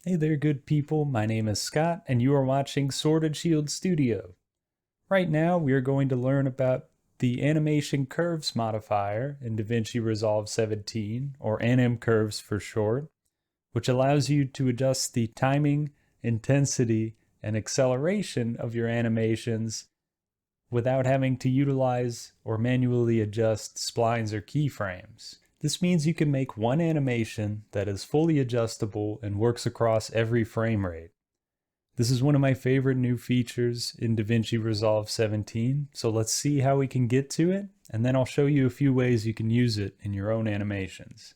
Hey there, good people. My name is Scott, and you are watching Sword and Shield Studio. Right now, we are going to learn about the Animation Curves modifier in DaVinci Resolve 17, or Anim Curves for short, which allows you to adjust the timing, intensity, and acceleration of your animations without having to utilize or manually adjust splines or keyframes. This means you can make one animation that is fully adjustable and works across every frame rate. This is one of my favorite new features in DaVinci Resolve 17, so let's see how we can get to it, and then I'll show you a few ways you can use it in your own animations.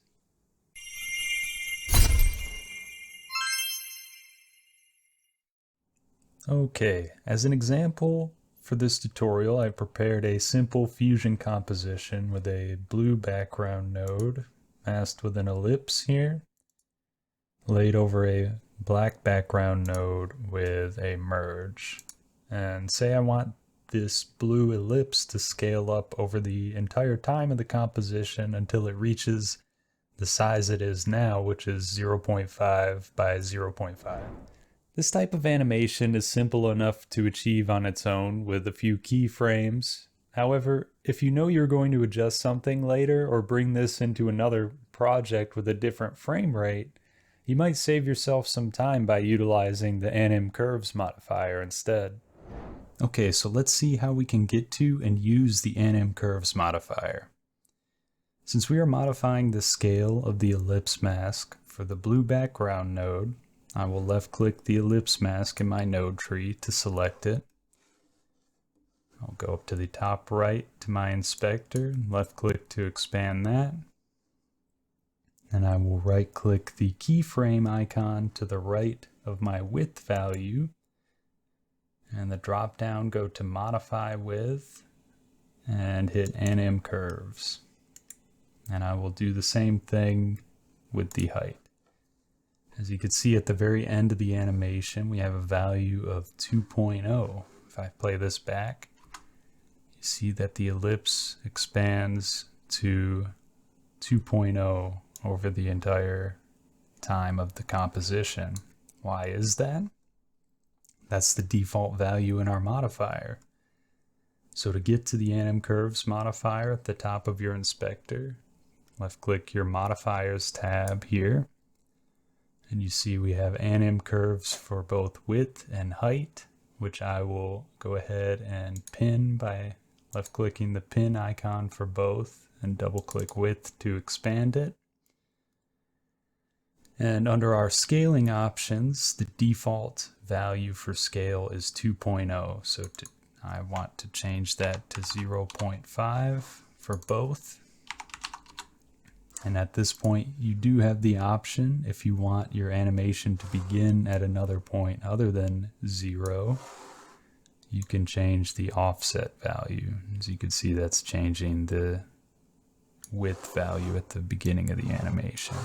Okay, as an example, for this tutorial, I prepared a simple fusion composition with a blue background node masked with an ellipse here, laid over a black background node with a merge. And say I want this blue ellipse to scale up over the entire time of the composition until it reaches the size it is now, which is 0.5 by 0.5. This type of animation is simple enough to achieve on its own with a few keyframes. However, if you know you're going to adjust something later or bring this into another project with a different frame rate, you might save yourself some time by utilizing the Anim Curves modifier instead. Okay, so let's see how we can get to and use the Anim Curves modifier. Since we are modifying the scale of the ellipse mask for the blue background node, I will left-click the ellipse mask in my node tree to select it. I'll go up to the top right to my inspector, left-click to expand that. And I will right-click the keyframe icon to the right of my width value. And the drop-down, go to Modify With, and hit Anim Curves. And I will do the same thing with the height. As you can see at the very end of the animation, we have a value of 2.0. If I play this back, you see that the ellipse expands to 2.0 over the entire time of the composition. Why is that? That's the default value in our modifier. So to get to the Anim Curves modifier at the top of your inspector, left-click your Modifiers tab here. And you see we have Anim Curves for both width and height, which I will go ahead and pin by left-clicking the pin icon for both and double-click width to expand it. And under our scaling options, the default value for scale is 2.0. So I want to change that to 0.5 for both. And at this point, you do have the option, if you want your animation to begin at another point other than 0, you can change the offset value. As you can see, that's changing the width value at the beginning of the animation.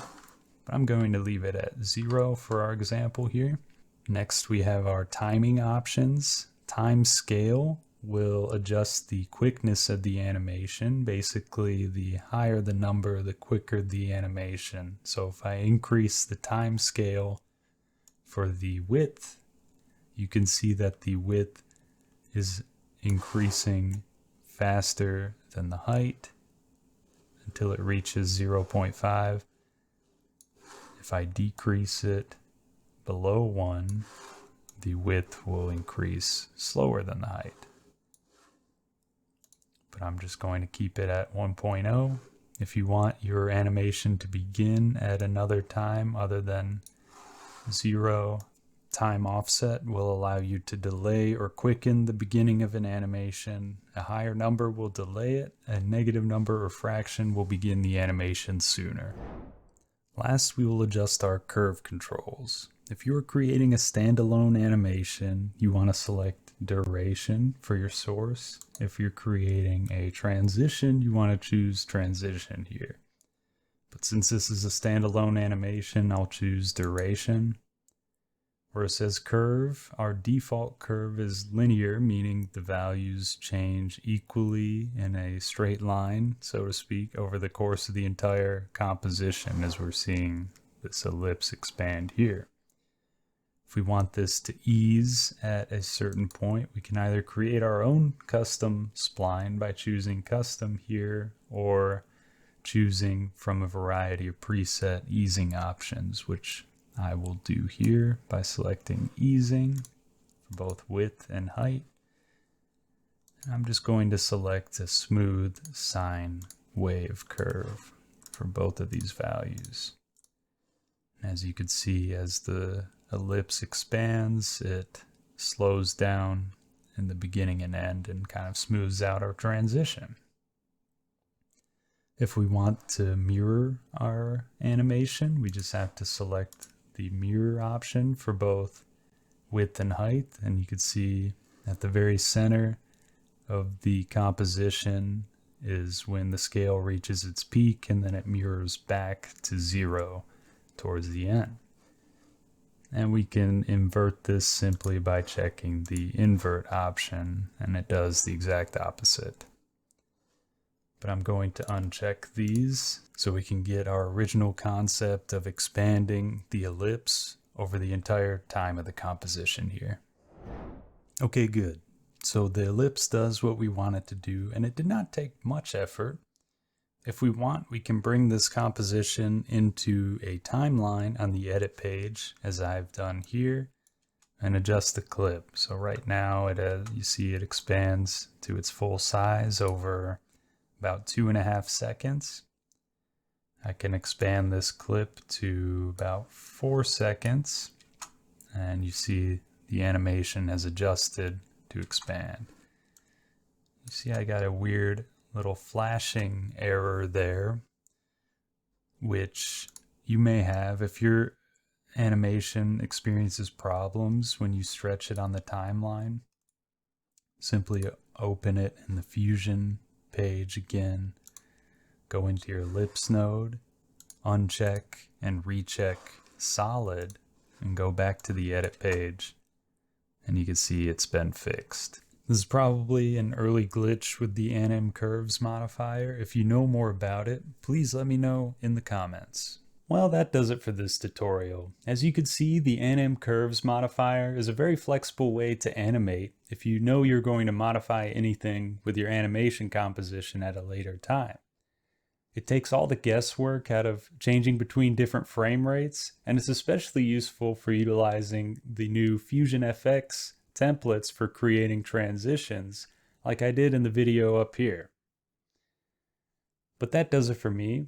But I'm going to leave it at 0 for our example here. Next, we have our timing options. Time scale will adjust the quickness of the animation. Basically, the higher the number, the quicker the animation. So if I increase the time scale for the width, you can see that the width is increasing faster than the height until it reaches 0.5. If I decrease it below 1, the width will increase slower than the height. But I'm just going to keep it at 1.0. If you want your animation to begin at another time other than 0, time offset will allow you to delay or quicken the beginning of an animation. A higher number will delay it, a negative number or fraction will begin the animation sooner. Last, we will adjust our curve controls. If you are creating a standalone animation, you want to select duration for your source. If you're creating a transition, you want to choose transition here. But since this is a standalone animation, I'll choose duration. Where it says curve, our default curve is linear, meaning the values change equally in a straight line, so to speak, over the course of the entire composition, as we're seeing this ellipse expand here. If we want this to ease at a certain point, we can either create our own custom spline by choosing custom here, or choosing from a variety of preset easing options, which I will do here by selecting easing for both width and height. I'm just going to select a smooth sine wave curve for both of these values. As you can see, as the ellipse expands, it slows down in the beginning and end and kind of smooths out our transition. If we want to mirror our animation, we just have to select the mirror option for both width and height, and you can see at the very center of the composition is when the scale reaches its peak, and then it mirrors back to 0 towards the end. And we can invert this simply by checking the invert option, and it does the exact opposite. But I'm going to uncheck these so we can get our original concept of expanding the ellipse over the entire time of the composition here. Okay, good. So the ellipse does what we want it to do, and it did not take much effort. If we want, we can bring this composition into a timeline on the edit page, as I've done here, and adjust the clip. So right now, you see it expands to its full size over about 2.5 seconds. I can expand this clip to about 4 seconds, and you see the animation has adjusted to expand. You see I got a weird little flashing error there, which you may have if your animation experiences problems when you stretch it on the timeline. Simply open it in the Fusion page again, go into your ellipse node, uncheck and recheck solid, and go back to the edit page, and you can see it's been fixed. This is probably an early glitch with the Anim Curves modifier. If you know more about it, please let me know in the comments. Well, that does it for this tutorial. As you can see, the Anim Curves modifier is a very flexible way to animate if you know you're going to modify anything with your animation composition at a later time. It takes all the guesswork out of changing between different frame rates, and it's especially useful for utilizing the new Fusion FX templates for creating transitions, like I did in the video up here. But that does it for me.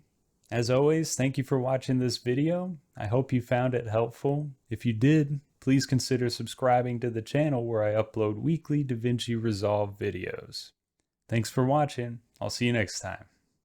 As always, thank you for watching this video. I hope you found it helpful. If you did, please consider subscribing to the channel where I upload weekly DaVinci Resolve videos. Thanks for watching. I'll see you next time.